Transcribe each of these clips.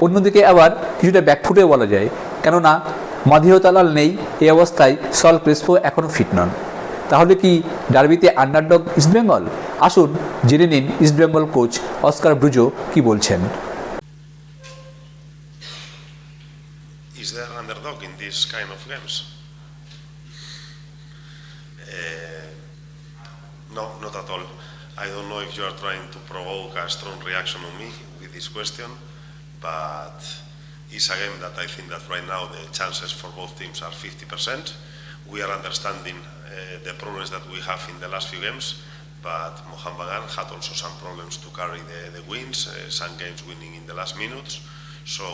অন্যদিকে আবার কিছুটা ব্যাকফুটেও বলা যায়, কেননা মাধিও তালাল নেই, এই অবস্থায় সল ক্রেসপো এখনও ফিট নন। তাহলে কি ডার্বিতে আন্ডারডগ ইস্টবেঙ্গল? আসুন জেনে নিন ইস্টবেঙ্গল কোচ অস্কার ব্রুজো কি বলছেন। Is there underdog in these kind of games? No, not at all. I don't know if you are trying to provoke a strong reaction on me with this question, but it's a game that I think that right now the chances for both teams are 50%. We are understanding the problems that we have in the last few games, but MohunBagan had also some problems to carry the wins, some games winning in the last minutes, so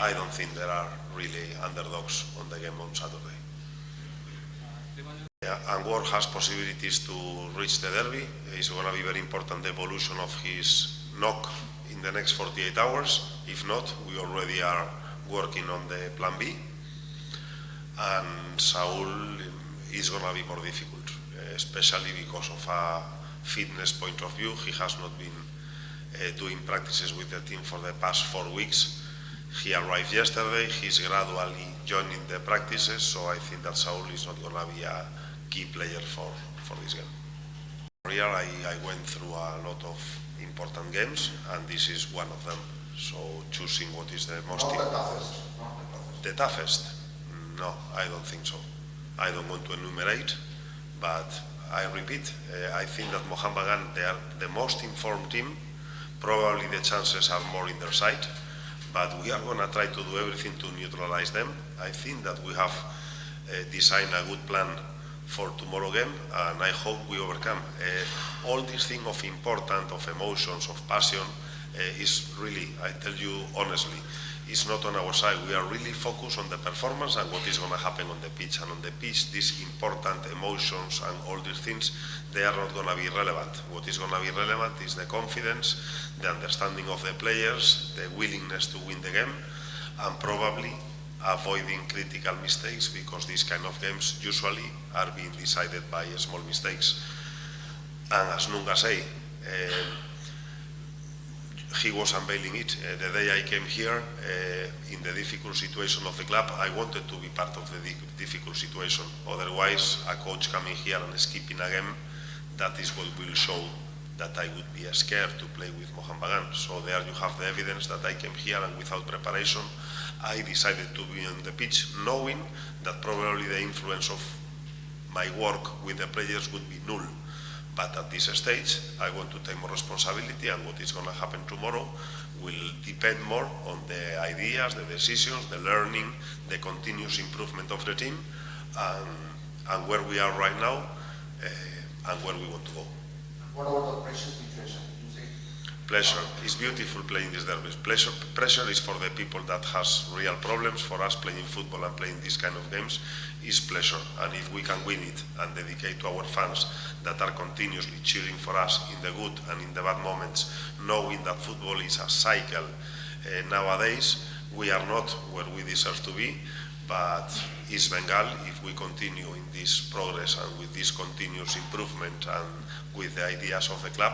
I don't think there are really underdogs on the game on Saturday. And Ward has possibilities to reach the derby. It's going to be very important, the evolution of his knock in the next 48 hours. If not, we already are working on the plan B. And Saul is going to be more difficult, especially because of a fitness point of view. He has not been doing practices with the team for the past 4 weeks. He arrived yesterday, he's gradually joining the practices, so I think that Saul is not going to be a key player for this game. Here I went through a lot of important games, and this is one of them. So choosing what is the most the toughest? No, I don't think so. I don't want to enumerate, but I repeat, I think that MohunBagan, they are the most informed team. Probably the chances are more in their side, but we are going to try to do everything to neutralize them. I think that we have designed a good plan for tomorrow game, and I hope we overcome. All this thing of important, of emotions, of passion, is really, I tell you honestly, it's not on our side. We are really focused on the performance and what is going to happen on the pitch. And on the pitch, these important emotions and all these things, they are not going to be relevant. What is going to be relevant is the confidence, the understanding of the players, the willingness to win the game, and probably avoiding critical mistakes, because these kind of games usually are being decided by small mistakes. And as Nunga say, he was unveiling it. The day I came here, in the difficult situation of the club, I wanted to be part of the difficult situation. Otherwise, a coach coming here and skipping a game, that is what will show that I would be scared to play with MohunBagan. So there you have the evidence that I came here and without preparation, I decided to be on the pitch, knowing that probably the influence of my work with the players would be null. But at this stage, I want to take more responsibility, and what is going to happen tomorrow will depend more on the ideas, the decisions, the learning, the continuous improvement of the team, and where we are right now, and where we want to go. What about the pressure situation? Did you say? Pleasure. It's beautiful playing these derbies. Pressure is for the people that has real problems. For us, playing football and playing these kind of games is pleasure. And if we can win it and dedicate to our fans that are continuously cheering for us in the good and in the bad moments, knowing that football is a cycle. Nowadays, we are not where we deserve to be, but East Bengal, if we continue in this progress and with this continuous improvement and with the ideas of the club,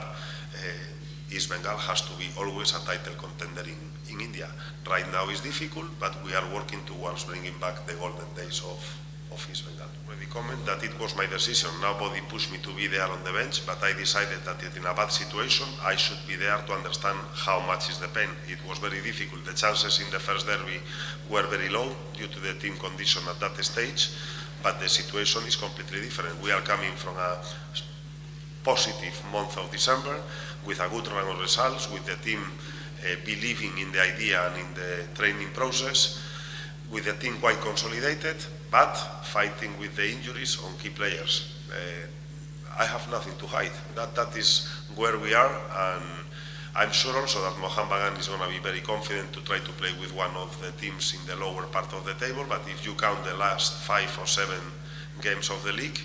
East Bengal has to be always a title contender in India. Right now it's difficult, but we are working towards bringing back the golden days of East Bengal. Already comment that it was my decision. Nobody pushed me to be there on the bench, but I decided that in a bad situation, I should be there to understand how much is the pain. It was very difficult. The chances in the first derby were very low due to the team condition at that stage, but the situation is completely different. We are coming from a positive month of December with a good run of results, with the team believing in the idea and in the training process, with the team quite consolidated, but fighting with the injuries on key players. I have nothing to hide. That is where we are, and I'm sure also that MohunBagan is going to be very confident to try to play with one of the teams in the lower part of the table, but if you count the last 5 or 7 games of the league,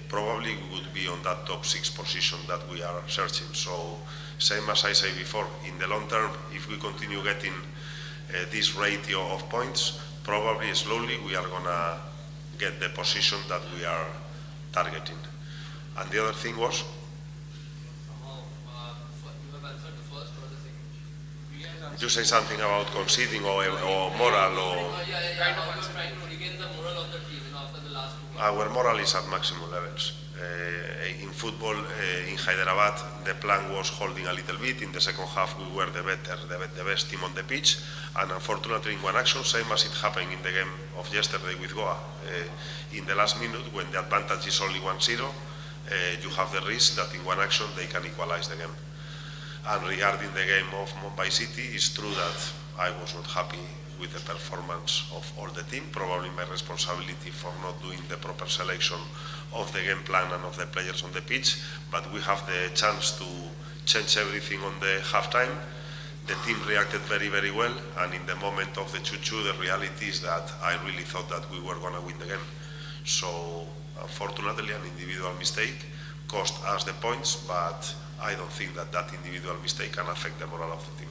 probably we would be on that top 6 position that we are searching. So, same as I say before, in the long term, if we continue getting this ratio of points, probably slowly we are going to get the position that we are targeting. And the other thing was? You say something about conceding or moral or... Trying to regain the moral of the team, after the last 2 Our moral is at maximum levels. In football, in Hyderabad, the plan was holding a little bit. In the second half, we were the best team on the pitch. And unfortunately, in one action, same as it happened in the game of yesterday with Goa, in the last minute, when the advantage is only 1-0, you have the risk that in one action they can equalize the game. And regarding the game of Mumbai City, it's true that I was not happy with the performance of all the team, probably my responsibility for not doing the proper selection of the game plan and of the players on the pitch, but we have the chance to change everything on the halftime. The team reacted very, very well, and in the moment of the 2-2, the reality is that I really thought that we were going to win the game. So, unfortunately, an individual mistake cost us the points, but I don't think that that individual mistake can affect the morale of the team.